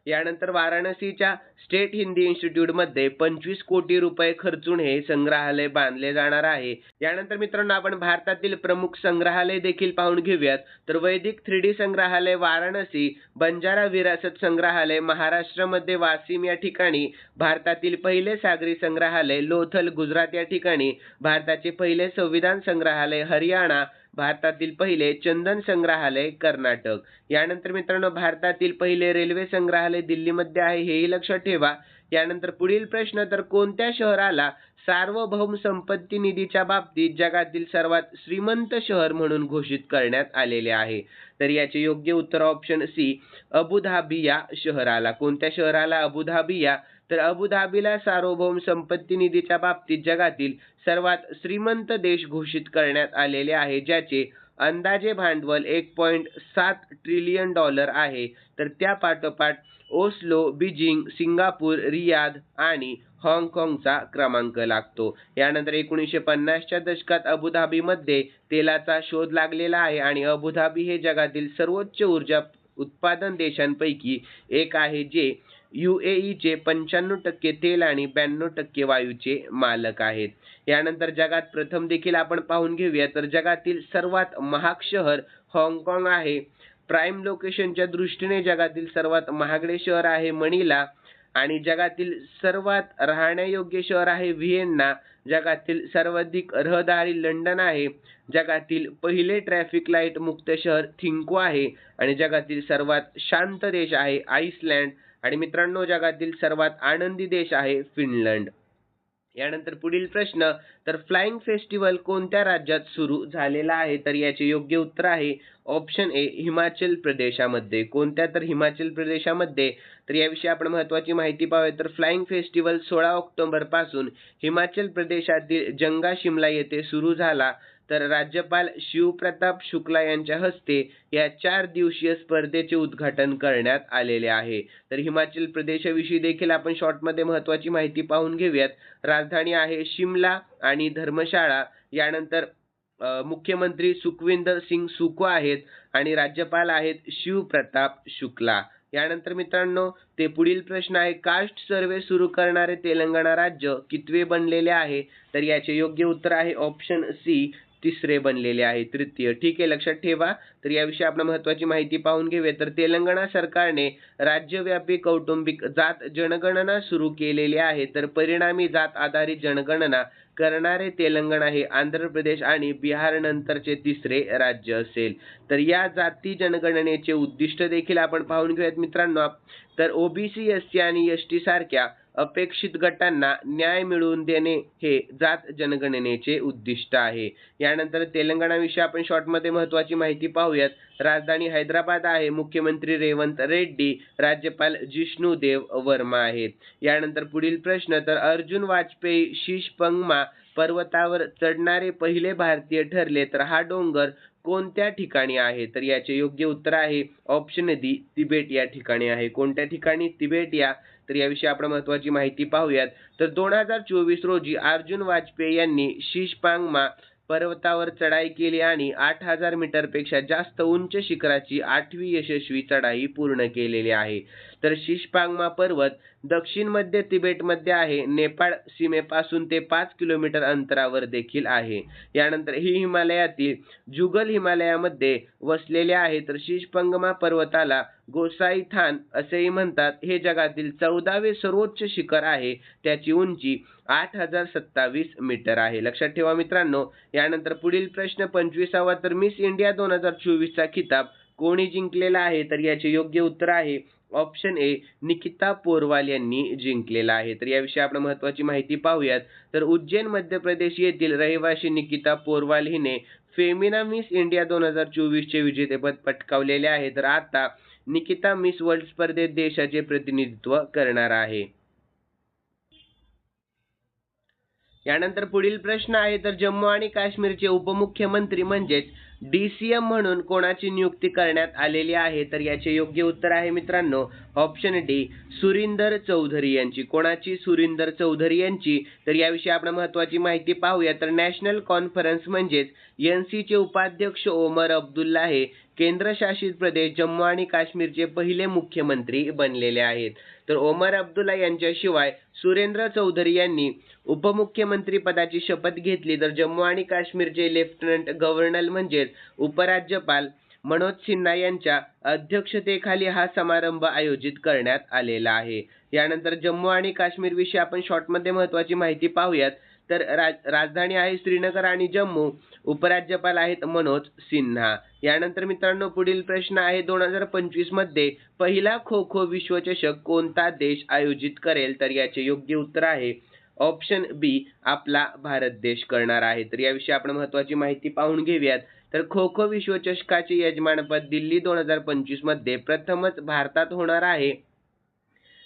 यानंतर वाराणसीच्या स्टेट हिंदी इन्स्टिट्यूटमध्ये 25 कोटी रुपये खर्चून हे संग्रहालय बांधले जाणार आहे. यानंतर मित्रांनो आपण भारतातील प्रमुख संग्रहालय देखील पाहून घेऊयात. तर वैदिक 3D संग्रहालय वाराणसी, बंजारा विरासत संग्रहालय महाराष्ट्रामध्ये वासिम या ठिकाणी, भारतातील पहिले सागरी संग्रहालय लोथल गुजरात या ठिकाणी, भारताचे पहिले संविधान संग्रहालय हरियाणा, भारतातील पहिले चंदन संग्रहालय कर्नाटक. यानंतर मित्रांनो भारतातील पहिले रेल्वे संग्रहालय दिल्लीमध्ये आहे, हेही लक्षात ठेवा. यानंतर पुढील प्रश्न: तर कोणत्या शहराला सार्वभौम संपत्ती निधीच्या बाबतीत जगातील सर्वात श्रीमंत शहर म्हणून घोषित करण्यात आलेले आहे? तर याचे योग्य उत्तर ऑप्शन सी अबुधाबी या शहराला. कोणत्या शहराला? अबुधाबी या. तर अबुधाबीला सार्वभौम संपत्ती निधीच्या बाबतीत जगातील सर्वात श्रीमंत देश घोषित करण्यात आलेले आहे, ज्याचे अंदाजे भांडवल $1.7 ट्रिलियन आहे. तर त्या पाठोपाठ ओस्लो, बीजिंग, सिंगापूर, रियाद आणि हाँगकाँगचा क्रमांक लागतो. यानंतर 1950च्या दशकात अबुधाबीमध्ये तेलाचा शोध लागलेला आहे आणि अबुधाबी हे जगातील सर्वोच्च ऊर्जा उत्पादन देशांपैकी एक आहे, जे UAEचे 95% तेल आणि 92% वायूचे मालक आहेत. यानंतर जगात प्रथम देखील आपण पाहून घेऊया, तर जगातील सर्वात महाग शहर हाँगकाँग आहे. प्राईम लोकेशनच्या दृष्टीने जगातील सर्वात महागडे शहर आहे मनिला आणि जगातील सर्वात राहण्यायोग्य शहर आहे व्हिएन्ना. जगातील सर्वाधिक रहदारी लंडन आहे. जगातील पहिले ट्रॅफिक लाईट मुक्त शहर थिंको आहे आणि जगातील सर्वात शांत देश आहे आइसलँड. आणि मित्रांनो, जगातील सर्वात आनंदी देश आहे फिनलंड. यानंतर पुढील प्रश्न, तर फ्लाइंग फेस्टिवल कोणत्या राज्यात सुरू झालेला आहे? तर याचे योग्य उत्तर आहे ऑप्शन ए, हिमाचल प्रदेशामध्ये. कोणत्या? तर हिमाचल प्रदेशामध्ये. तर याविषयी आपण महत्त्वाची माहिती पाहूया. तर फ्लाइंग फेस्टिवल 16 ऑक्टोबर पासून हिमाचल प्रदेशातील जंगा शिमला येथे सुरू झाला. तर राज्यपाल शिवप्रताप शुक्ला यांच्या हस्ते या 4 दिवसीय स्पर्धेचे उद्घाटन करण्यात आलेले आहे. तर हिमाचल प्रदेशाविषयी देखील आपण शॉर्टमध्ये महत्त्वाची माहिती पाहून घेऊयात. राजधानी आहे शिमला आणि धर्मशाळा. यानंतर मुख्यमंत्री सुखविंदर सिंग सुखू आहेत आणि राज्यपाल आहेत शिवप्रताप शुक्ला. यानंतर मित्रांनो, ते पुढील प्रश्न आहे, कास्ट सर्वे सुरू करणारे तेलंगणा राज्य कितवे बनलेले आहे? तर याचे योग्य उत्तर आहे ऑप्शन सी, तिसरे बनलेले आहे, तृतीय. ठीक आहे, लक्षात ठेवा. तर याविषयी आपण महत्त्वाची माहिती पाहून घेऊया. तर तेलंगणा सरकारने राज्यव्यापी कौटुंबिक जात जनगणना सुरू केलेली आहे. तर परिणामी जात आधारित जनगणना करणारे तेलंगणा हे आंध्र प्रदेश आणि बिहार नंतरचे तिसरे राज्य असेल. तर या जाती जनगणनेचे उद्दिष्ट देखील आपण पाहून घेऊयात मित्रांनो. तर ओबीसी, एससी आणि एसटी सारख्या अपेक्षित गटांना न्याय मिळवून देणे हे जात जनगणनेचे उद्दिष्ट आहे. यानंतर तेलंगणाविषयी आपण शॉर्टमध्ये महत्त्वाची माहिती पाहूयात. राजधानी हैदराबाद आहे. मुख्यमंत्री रेवंत रेड्डी, राज्यपाल जिष्णुदेव वर्मा आहेत. यानंतर पुढील प्रश्न, तर अर्जुन वाजपेयी शीशपंगमा पर्वतावर चढणारे पहिले भारतीय ठरले. तर हा डोंगर कोणत्या ठिकाणी आहे? तर याचे योग्य उत्तर आहे ऑप्शन डी, तिबेट या ठिकाणी आहे. कोणत्या ठिकाणी? तिबेट या. तर याविषयी आपण महत्त्वाची माहिती पाहूयात. तर 2024 रोजी अर्जुन वाजपेयी यांनी शीशपांगमा पर्वतावर चढाई केली आणि 8000 मीटरपेक्षा जास्त उंच शिखराची 8वी यशस्वी चढाई पूर्ण केलेली आहे. तर शीशपांगमा पर्वत दक्षिण मध्य तिबेटमध्ये आहे. नेपाळ सीमेपासून ते 5 किलोमीटर अंतरावर देखील आहे. यानंतर ही हिमालयातील जुगल हिमालयामध्ये वसलेले आहे. तर शीशपंगमा पर्वताला गोसाईथान असेही म्हणतात. हे जगातील 14वे सर्वोच्च शिखर आहे. त्याची उंची 8027 मीटर आहे. लक्षात ठेवा मित्रांनो. यानंतर पुढील प्रश्न 25वा, तर मिस इंडिया 2024चा खिताब कोणी जिंकलेला आहे? तर याचे योग्य उत्तर आहे ऑप्शन ए, निकिता पोरवाल यांनी जिंकलेला आहे. तर याविषयी आपण महत्त्वाची माहिती पाहूयात. तर उज्जैन मध्य प्रदेश येथील रहिवासी निकिता पोरवाल हिने फेमिना मिस इंडिया 2024चे विजेतेपद पटकावलेले आहे. तर आता निकिता मिस वर्ल्ड स्पर्धेत देशाचे प्रतिनिधित्व करणार आहे. यानंतर पुढील प्रश्न आहे, तर जम्मू आणि काश्मीरचे उपमुख्यमंत्री म्हणजेच DCM म्हणून कोणाची नियुक्ती करण्यात आलेली आहे? तर याचे योग्य उत्तर आहे मित्रांनो ऑप्शन डी, सुरिंदर चौधरी यांची. कोणाची? सुरिंदर चौधरी यांची. तर याविषयी आपण महत्त्वाची माहिती पाहूया. तर नॅशनल कॉन्फरन्स म्हणजेच NC चे उपाध्यक्ष ओमर अब्दुल्ला हे केंद्रशासित प्रदेश जम्मू आणि काश्मीरचे पहिले मुख्यमंत्री बनलेले आहेत. तर ओमर अब्दुल्ला यांच्याशिवाय सुरेंद्र चौधरी यांनी उपमुख्यमंत्री पदाची शपथ घेतली. तर जम्मू आणि काश्मीरचे लेफ्टनंट गव्हर्नर म्हणजेच उपराज्यपाल मनोज सिन्हा यांच्या अध्यक्षतेखाली हा समारंभ आयोजित करण्यात आलेला आहे. यानंतर जम्मू आणि काश्मीर विषयी आपण शॉर्टमध्ये महत्त्वाची माहिती पाहूयात. तर राजधानी आहे श्रीनगर आणि जम्मू. उपराज्यपाल आहेत मनोज सिन्हा. यानंतर मित्रांनो पुढील प्रश्न आहे, 2025 मध्ये पहिला खो खो विश्वचषक कोणता देश आयोजित करेल? तर याचे योग्य उत्तर आहे ऑप्शन बी, आपला भारत देश करणार आहे. तर याविषयी आपण महत्त्वाची माहिती पाहून घेऊयात. तर खो खो विश्वचषकाचे यजमानपद दिल्ली 2025 मध्ये प्रथमच भारतात होणार आहे.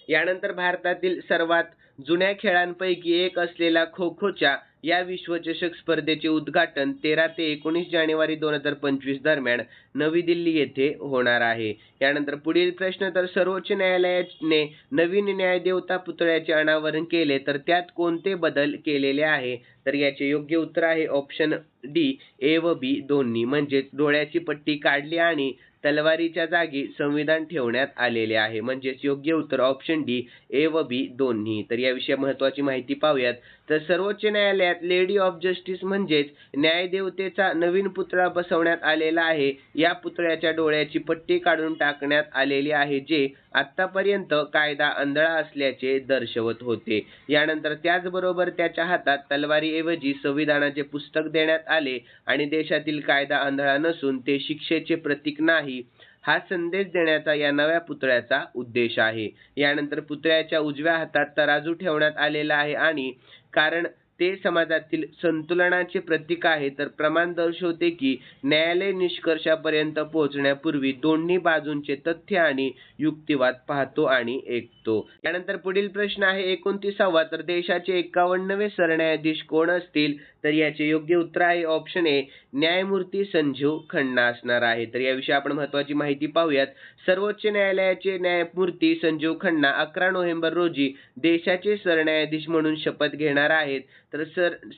यानंतर भारतातील सर्वात जुन्या खेळांपैकी एक असलेला खो खोच्या या विश्वचषक स्पर्धेचे उद्घाटन 13 ते 19 जानेवारी 2025 दरम्यान नवी दिल्ली येथे होणार आहे. यानंतर पुढील प्रश्न, तर सर्वोच्च न्यायालयाने नवीन न्यायदेवता पुतळ्याचे अनावरण केले तर त्यात कोणते बदल केलेले आहे? तर याचे योग्य उत्तर आहे ऑप्शन डी, ए व बी दोन्ही. म्हणजेच डोळ्याची पट्टी काढली आणि तलवारीच्या जागी संविधान ठेवण्यात आलेले आहे. म्हणजेच योग्य उत्तर ऑप्शन डी, ए व बी दोन्ही. तर याविषयी महत्त्वाची माहिती पाहूयात. तर सर्वोच्च न्यायालयात लेडी ऑफ जस्टिस म्हणजेच न्यायदेवतेचा नवीन पुतळा बसवण्यात आलेला आहे. या पुतळ्याच्या डोळ्याची पट्टी काढून टाकण्यात आलेली आहे, जे आतापर्यंत कायदा आंधळा असल्याचे दर्शवत होते. यानंतर त्याचबरोबर त्याच्या हातात तलवारीऐवजी संविधानाचे पुस्तक देण्यात आले आणि देशातील कायदा आंधळा नसून ते शिक्षेचे प्रतीक नाही, हा संदेश देण्याचा या नव्या पुतळ्याचा उद्देश आहे. यानंतर पुतळ्याच्या उजव्या हातात तराजू ठेवण्यात आलेला आहे आणि कारण ते समाजातील संतुलनाचे प्रतीक आहे, तर प्रमाण दर्शवते की न्यायालय निष्कर्षापर्यंत पोहोचण्यापूर्वी दोन्ही बाजूंचे तथ्य आणि युक्तिवाद पाहतो आणि ऐकतो. यानंतर पुढील प्रश्न आहे 29वा, तर देशाचे 51वे सरन्यायाधीश कोण असतील? तर याचे योग्य उत्तर आहे ऑप्शन ए, न्यायमूर्ती संजीव खन्ना असणार आहे. तर याविषयी आपण महत्त्वाची माहिती पाहूयात. सर्वोच्च न्यायालयाचे न्यायमूर्ती संजीव खन्ना 11 नोव्हेंबर रोजी देशाचे सरन्यायाधीश म्हणून शपथ घेणार आहेत. तर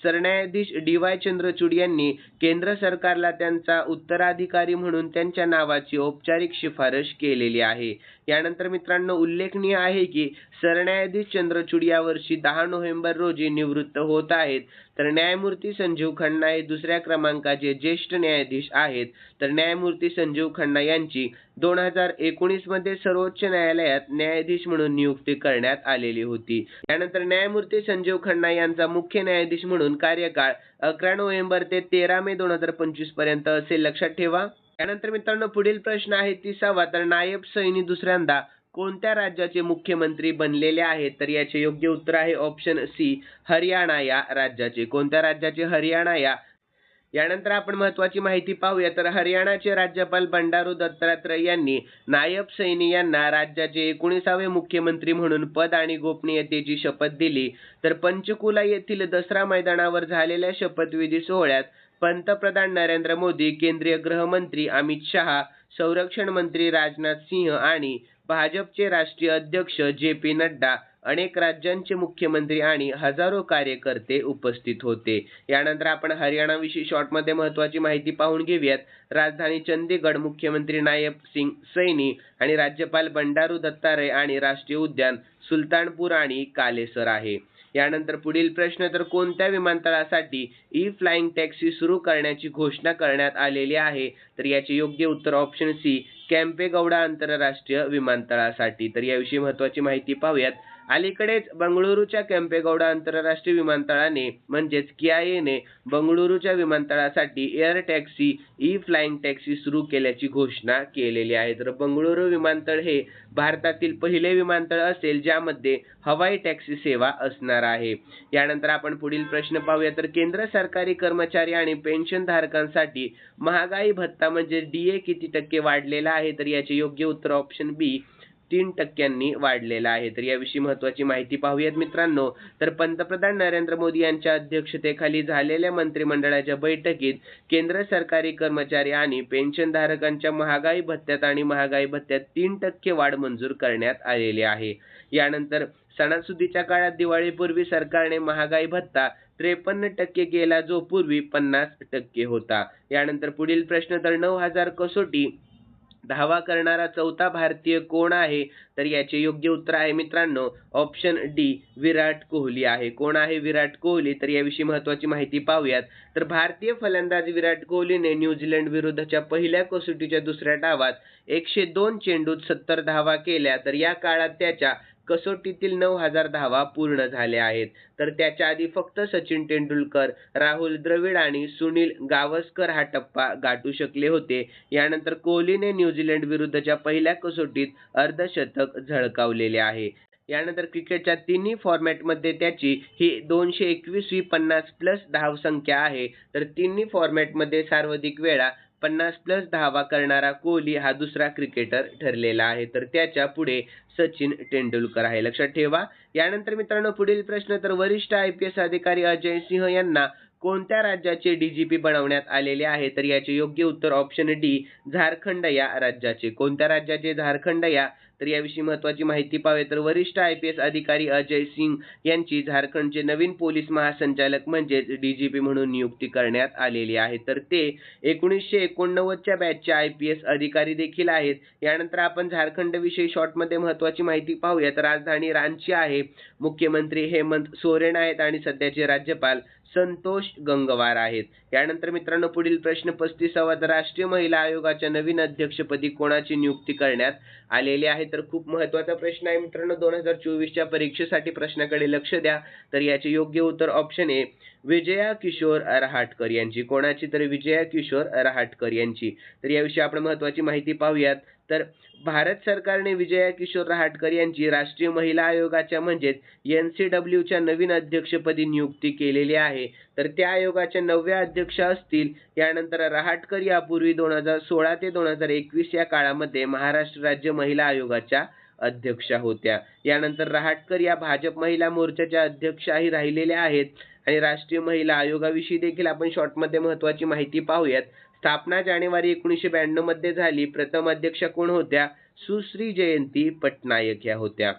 सरन्यायाधीश डी वाय चंद्रचूड यांनी केंद्र सरकारला त्यांचा उत्तराधिकारी म्हणून त्यांच्या नावाची औपचारिक शिफारस केलेली आहे. यानंतर मित्रांनो उल्लेखनीय आहे की सरन्यायाधीश चंद्रचूड यावर्षी 10 नोव्हेंबर रोजी निवृत्त होत आहेत. तर न्यायमूर्ती संजीव खन्ना हे दुसऱ्या क्रमांकाचे ज्येष्ठ न्यायाधीश आहेत. तर न्यायमूर्ती संजीव खन्ना यांची 2019 मध्ये सर्वोच्च न्यायालयात न्यायाधीश म्हणून नियुक्ती करण्यात आलेली होती. यानंतर न्यायमूर्ती संजीव खन्ना यांचा मुख्य न्यायाधीश म्हणून कार्यकाळ 11 नोव्हेंबर ते 13 मे 2025 पर्यंत असेल, लक्षात ठेवा. त्यानंतर मित्रांनो पुढील प्रश्न आहे 30वा, तर नायब सैनी दुसऱ्यांदा कोणत्या राज्याचे मुख्यमंत्री बनलेले आहेत? तर याचे योग्य उत्तर आहे ऑप्शन सी, हरियाणा या राज्याचे. कोणत्या राज्याचे? हरियाणा या. यानंतर आपण महत्त्वाची माहिती पाहूया. तर हरियाणाचे राज्यपाल बंडारू दत्तात्रय यांनी नायब सैनी यांना राज्याचे 19वे मुख्यमंत्री म्हणून पद आणि गोपनीयतेची शपथ दिली. तर पंचकुला येथील दसरा मैदानावर झालेल्या शपथविधी सोहळ्यात पंतप्रधान नरेंद्र मोदी, केंद्रीय गृहमंत्री अमित शहा, संरक्षण मंत्री राजनाथ सिंह आणि भाजपचे राष्ट्रीय अध्यक्ष जे पी नड्डा, अनेक राज्यांचे मुख्यमंत्री आणि हजारो कार्यकर्ते उपस्थित होते. यानंतर आपण हरियाणाविषयी शॉर्टमध्ये महत्त्वाची माहिती पाहून घेऊयात. राजधानी चंदीगड, मुख्यमंत्री नायब सिंग सैनी आणि राज्यपाल बंडारू दत्तात्रय आणि राष्ट्रीय उद्यान सुलतानपूर आणि कालेसर आहे. यानंतर पुढील प्रश्न, तर कोणत्या विमानतळासाठी ई फ्लाइंग टॅक्सी सुरू करण्याची घोषणा करण्यात आलेली आहे? तर याचे योग्य उत्तर ऑप्शन सी, केम्पेगौडा आंतरराष्ट्रीय विमानतळासाठी. तर याविषयी महत्त्वाची माहिती पाहूयात. अलीकडेच बंगळुरूच्या केम्पेगौडा आंतरराष्ट्रीय विमानतळाने म्हणजेच KIAने बंगळुरूच्या विमानतळासाठी air taxi, E flying taxi सुरू केल्याची घोषणा केलेली आहे. तर बंगळुरू विमानतळ हे भारतातील पहिले विमानतळ असेल ज्यामध्ये हवाई टॅक्सी सेवा असणार आहे. यानंतर आपण पुढील प्रश्न पाहूया. तर केंद्र सरकारी कर्मचारी आणि पेन्शनधारकांसाठी महागाई भत्ता म्हणजे DA किती टक्के वाढलेला आहे? तर याचे योग्य उत्तर ऑप्शन बी, 3% वाढलेला आहे. तर याविषयी महत्त्वाची माहिती पाहूयात मित्रांनो. तर पंतप्रधान नरेंद्र मोदी यांच्या अध्यक्षतेखाली झालेल्या मंत्रिमंडळाच्या बैठकीत केंद्र सरकारी कर्मचारी आणि पेन्शनधारकांच्या महागाई भत्त्यात आणि महागाई भत्त्यात 3% वाढ मंजूर करण्यात आलेली आहे. यानंतर सणासुदीच्या काळात दिवाळीपूर्वी सरकारने महागाई भत्ता 53% केला, जो पूर्वी 50% होता. यानंतर पुढील प्रश्न, तर 9000 कसोटी धावा करणारा चौथा भारतीय कोण आहे? तर याचे योग्य उत्तर आहे मित्रांनो ऑप्शन डी, विराट कोहली आहे. कोण आहे विराट कोहली? तर याविषयी महत्त्वाची माहिती पाहूयात. तर भारतीय फलंदाज विराट कोहलीने न्यूझीलंड विरुद्धच्या पहिल्या कसोटीच्या दुसऱ्या डावात 102 चेंडूत 70 धावा केल्या. तर या काळात त्याच्या कसोटीतील 9000 धावा पूर्ण झाल्या आहेत. तर त्याच्या आधी फक्त सचिन तेंडुलकर, राहुल द्रविड आणि सुनील गावस्कर हा टप्पा गाठू शकले होते. यानंतर कोहलीने न्यूझीलंड विरुद्धच्या पहिल्या कसोटीत अर्धशतक झळकावलेले आहे. यानंतर क्रिकेटच्या तिन्ही फॉर्मॅटमध्ये त्याची ही 221वी 50+ धावसंख्या आहे. तर तिन्ही फॉर्मॅटमध्ये सर्वाधिक वेळा 50+ धावा करणारा कोहली हा दुसरा क्रिकेटर ठरलेला आहे. तर त्याच्या पुढे सचिन तेंडुलकर आहे, लक्षात ठेवा. यानंतर मित्रांनो पुढील प्रश्न, तर वरिष्ठ IPS अधिकारी अजय सिंह यांना कोणत्या राज्याचे DGP बनवण्यात आलेले आहे? तर याचे योग्य उत्तर ऑप्शन डी, झारखंड या राज्याचे. कोणत्या राज्याचे? झारखंड या. तर याविषयी महत्त्वाची माहिती पाहूया. तर वरिष्ठ IPS अधिकारी अजय सिंग यांची झारखंडचे नवीन पोलीस महासंचालक म्हणजेच DGP म्हणून नियुक्ती करण्यात आलेली आहे. तर ते 1989च्या बॅचचे IPS अधिकारी देखील आहेत. यानंतर आपण झारखंडविषयी शॉर्टमध्ये महत्त्वाची माहिती पाहूया. तर राजधानी रांची आहे, मुख्यमंत्री हेमंत सोरेन आहेत आणि सध्याचे राज्यपाल संतोष गंगवार आहेत. यानंतर मित्रांनो पुढील प्रश्न 35वा, तर राष्ट्रीय महिला आयोगाच्या नवीन अध्यक्षपदी कोणाची नियुक्ती करण्यात आलेली आहे? तर खूप महत्त्वाचा प्रश्न आहे मित्रांनो, 2024च्या परीक्षेसाठी प्रश्नाकडे लक्ष द्या. तर याचे योग्य उत्तर ऑप्शन ए, विजया किशोर रहाटकर यांची. कोणाची? तर विजया किशोर रहाटकर यांची. तर याविषयी आपण महत्त्वाची माहिती पाहूयात. तर भारत सरकारने विजया किशोर रहाटकर यांची राष्ट्रीय महिला आयोगाच्या म्हणजेच NCWच्या नवीन अध्यक्षपदी नियुक्ती केलेली आहे. तर त्या आयोगाच्या 9व्या अध्यक्ष असतील. यानंतर रहाटकर यापूर्वी 2016 ते 2021 या काळामध्ये महाराष्ट्र राज्य महिला आयोगाच्या अध्यक्षा होत्या. यानंतर रहाटकर या भाजप महिला मोर्चाच्या अध्यक्षाही राहिलेल्या आहेत. आणि राष्ट्रीय महिला आयोगाविषयी देखील आपण शॉर्टमध्ये महत्त्वाची माहिती पाहूयात. स्थापना जानेवारी 1992 मध्ये झाली. प्रथम अध्यक्ष कोण होत्या? सुश्री जयंती पटनायक या होत्या.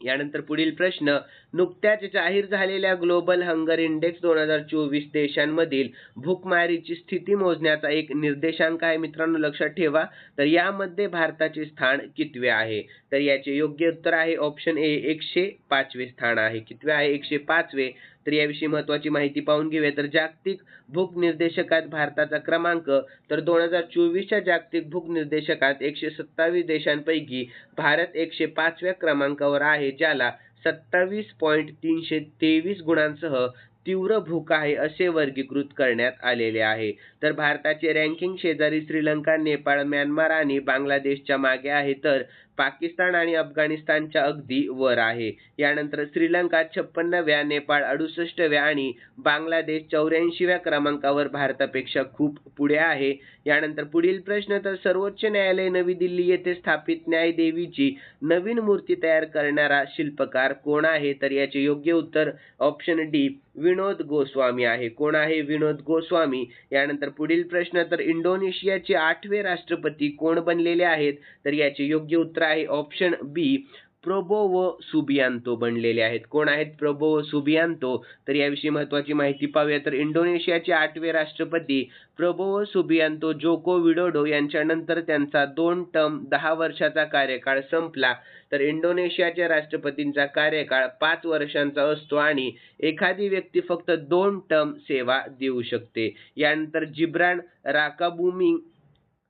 यानंतर पुढील प्रश्न, नुकत्याच जाहीर झालेल्या ग्लोबल हंगर इंडेक्स 2024 देशांमधील भूकमारीची स्थिती मोजण्याचा एक निर्देशांक आहे मित्रांनो, लक्षात ठेवा. तर यामध्ये भारताचे स्थान कितवे आहे? तर याचे योग्य उत्तर आहे ऑप्शन ए, 105वे स्थान आहे. कितवे आहे? 105वे. तर याविषयी महत्त्वाची माहिती पाहून घेऊया. तर जागतिक भूक निर्देशकात भारताचा क्रमांक, तर 2024च्या जागतिक भूक निर्देशकात 127 देशांपैकी भारत 105व्या क्रमांकावर आहे, ज्याला 27.323 गुणांसह तीव्र भूक आहे असे वर्गीकृत करण्यात आलेले आहे. तर भारताचे रँकिंग शेजारी श्रीलंका, नेपाळ, म्यानमार आणि बांगलादेशच्या मागे आहे, तर पाकिस्तान आणि अफगाणिस्तानच्या अगदी वर आहे. यानंतर श्रीलंका 56व्या, नेपाळ 68व्या आणि बांगलादेश 84व्या क्रमांकावर भारतापेक्षा खूप पुढे आहे. यानंतर पुढील प्रश्न, तर सर्वोच्च न्यायालय नवी दिल्ली येथे स्थापित न्यायदेवीची नवीन मूर्ती तयार करणारा शिल्पकार कोण आहे? तर याचे योग्य उत्तर ऑप्शन डी, विनोद गोस्वामी आहे. कोण आहे? विनोद गोस्वामी. यानंतर पुढील प्रश्न, तर इंडोनेशियाचे 8वे राष्ट्रपती कोण बनलेले आहेत? तर याचे योग्य उत्तर आहे ऑप्शन बी, प्रबोवो सुबियांतो बनलेले आहेत. कोण आहेत? Prabowo Subianto. तर याविषयी महत्त्वाची माहिती पाहूया. तर इंडोनेशियाचे 8वे राष्ट्रपती प्रबोवो सुबियांतो जोको विडोडो यांच्यानंतर त्यांचा 2 टर्म 10 वर्षाचा कार्यकाळ संपला. तर इंडोनेशियाच्या राष्ट्रपतींचा कार्यकाळ 5 वर्षांचा असतो आणि एखादी व्यक्ती फक्त 2 टर्म सेवा देऊ शकते. यानंतर जिब्रान राकाबुमिंग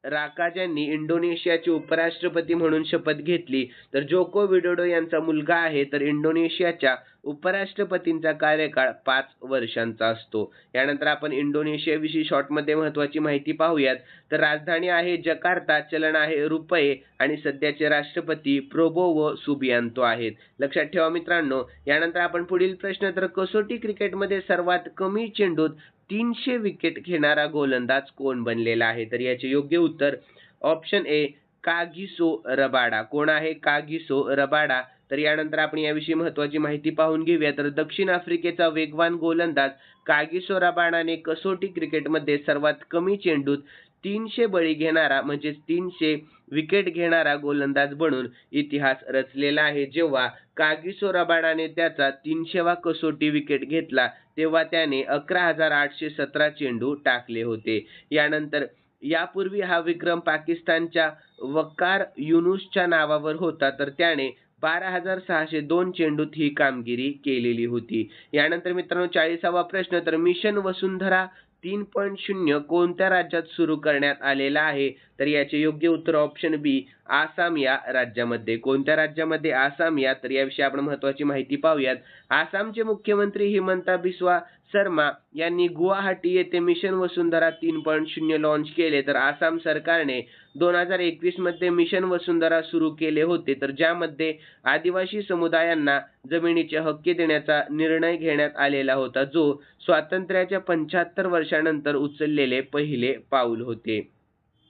राका ज्यांनी इंडोनेशियाचे उपराष्ट्रपती म्हणून शपथ घेतली. तर जोको विडोडो यांचा मुलगा आहे. तर इंडोनेशियाच्या उपराष्ट्रपतींचा कार्यकाळ 5 वर्षांचा असतो. यानंतर आपण इंडोनेशियाविषयी शॉर्टमध्ये महत्त्वाची माहिती पाहूयात. तर राजधानी आहे जकार्ता, चलन आहे रुपये आणि सध्याचे राष्ट्रपती प्रबोवो सुबियांतो आहेत. लक्षात ठेवा मित्रांनो. यानंतर आपण पुढील प्रश्न, तर कसोटी क्रिकेटमध्ये सर्वात कमी चेंडूत 300 विकेट घेणारा गोलंदाज कोण बनलेला आहे? तर याचे योग्य उत्तर ऑप्शन ए, कागिसो रबाडा. कोण आहे? Kagiso Rabada. तर यानंतर आपण याविषयी महत्त्वाची माहिती पाहून घेऊया. तर दक्षिण आफ्रिकेचा वेगवान गोलंदाज कागिसो रबाडाने कसोटी क्रिकेटमध्ये सर्वात कमी चेंडूत 300 बळी घेणारा म्हणजेच 300 विकेट घेणारा गोलंदाज बनून इतिहास रचलेला आहे. जेव्हा कागिसो रबाडाने त्याचा 300वा कसोटी विकेट घेतला तेव्हा त्याने 11,817 चेंडू टाकले होते. यानंतर यापूर्वी हा विक्रम पाकिस्तानच्या वकार युनुसच्या नावावर होता, तर त्याने 12,602 चेंडूत ही कामगिरी केलेली होती. यानंतर मित्रांनो 40वा प्रश्न, तर मिशन वसुंधरा 3.0 कोणत्या राज्यात सुरू करण्यात आलेला आहे? तर याचे योग्य उत्तर ऑप्शन बी, आसाम या राज्यामध्ये. कोणत्या राज्यामध्ये? आसाम या. तर याविषयी आपण महत्त्वाची माहिती पाहूयात. आसामचे मुख्यमंत्री हिमंता बिस्वा शर्मा यांनी गुवाहाटी येथे मिशन वसुंधरा 3.0 लॉन्च केले, तर आसाम सरकारने 2021 मध्ये मिशन वसुंधरा सुरू केले होते, तर ज्यामध्ये आदिवासी समुदायांना जमिनीचे हक्क देण्याचा निर्णय घेण्यात आलेला होता, जो स्वातंत्र्याच्या 75 वर्षानंतर उचललेले पहिले पाऊल होते.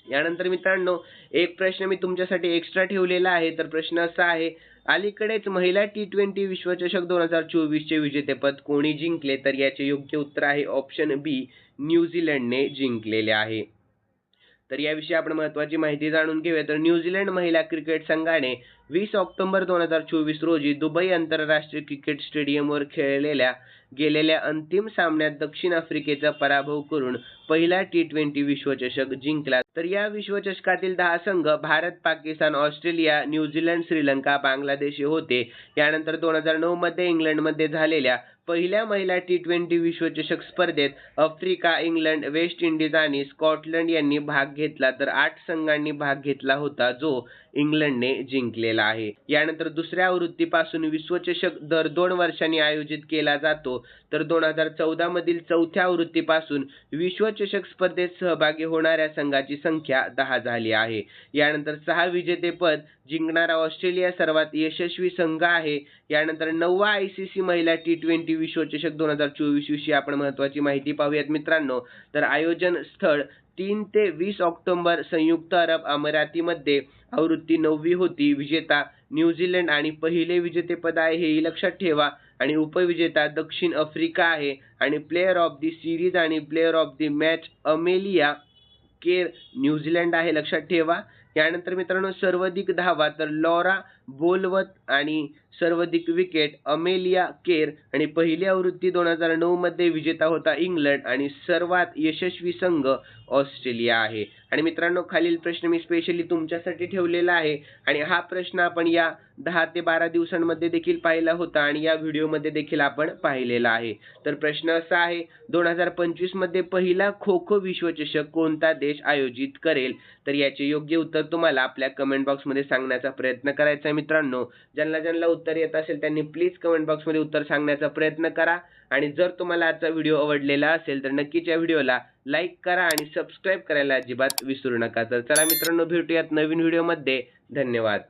यानंतर मित्रांनो, एक प्रश्न मी तुमच्यासाठी एक्स्ट्रा ठेवलेला आहे. तर प्रश्न असा आहे, अलीकडेच महिला T20 विश्वचषक 2024 चे विजेतेपद कोणी जिंकले? तर याचे योग्य उत्तर आहे ऑप्शन बी, न्यूझीलंडने जिंकलेले आहे. तर याविषयी आपण महत्त्वाची माहिती जाणून घेऊया. तर न्यूझीलंड महिला क्रिकेट संघाने 20 ऑक्टोबर 2024 रोजी दुबई आंतरराष्ट्रीय क्रिकेट स्टेडियमवर खेळलेल्या गेलेल्या अंतिम सामन्यात दक्षिण आफ्रिकेचा पराभव करून पहिला T20 विश्वचषक जिंकला. तर या विश्वचषकातील 10 संघ भारत, पाकिस्तान, ऑस्ट्रेलिया, न्यूझीलंड, श्रीलंका, बांगलादेश हे होते. यानंतर 2009 मध्ये इंग्लंडमध्ये झालेल्या पहिल्या महिला T20 विश्वचषक स्पर्धेत आफ्रिका, इंग्लंड, वेस्ट इंडिज आणि स्कॉटलंड यांनी भाग घेतला, तर 8 संघांनी भाग घेतला होता, जो इंग्लंडने जिंकलेला आहे. यानंतर दुसऱ्या आवृत्तीपासून विश्वचषक दर 2 वर्षांनी आयोजित केला जातो. तर 2014 मधील चौथ्या आवृत्तीपासून विश्वचषक स्पर्धेत सहभागी होणाऱ्या संघाची संख्या 10 झाली आहे. यानंतर 6 विजेतेपद जिंकणारा ऑस्ट्रेलिया सर्वात यशस्वी संघ आहे. यानंतर 9वा ICC महिला T20 विश्वचषक 2024 विषयी आपण महत्त्वाची माहिती पाहूयात मित्रांनो. तर आयोजन स्थळ 3 ते 20 ऑक्टोबर संयुक्त अरब अमिरातीमध्ये आवृत्ती 9वी होती. विजेता न्यूझीलंड आणि पहिले विजेतेपद आहे हेही लक्षात ठेवा. आणि उपविजेता दक्षिण आफ्रिका आहे. आणि प्लेयर ऑफ द सिरीज आणि player of the match Amelia Kerr New Zealand आहे, लक्षात ठेवा. यानंतर मित्रांनो, सर्वाधिक धावा तर लॉरा बोलवत आणि सर्वाधिक विकेट अमेलिया केर. आणि पहिली आवृत्ती 2009 मध्ये विजेता होता इंग्लंड आणि सर्वात यशस्वी संघ ऑस्ट्रेलिया आहे. आणि मित्रांनो, खालील प्रश्न मी स्पेशली तुमच्यासाठी ठेवलेला आहे आणि हा प्रश्न आपण या 10 ते 12 दिवसांमध्ये देखील पाहिला होता आणि या व्हिडिओमध्ये देखील आपण पाहिलेला आहे. तर प्रश्न असा आहे, 2025 मध्ये पहिला खो खो विश्वचषक कोणता देश आयोजित करेल? तर याचे योग्य उत्तर तुम्हाला आपल्या कमेंट बॉक्समध्ये सांगण्याचा प्रयत्न करायचा आहे मित्रांनो. ज्यांना उत्तर येत असेल त्यांनी प्लीज कमेंट बॉक्समध्ये उत्तर सांगण्याचा प्रयत्न करा. आणि जर तुम्हाला आजचा व्हिडिओ आवडलेला असेल तर नक्कीच या व्हिडिओला लाईक करा आणि सबस्क्राईब करायला अजिबात विसरू नका. तर चला मित्रांनो, भेटूयात नवीन व्हिडिओमध्ये. धन्यवाद.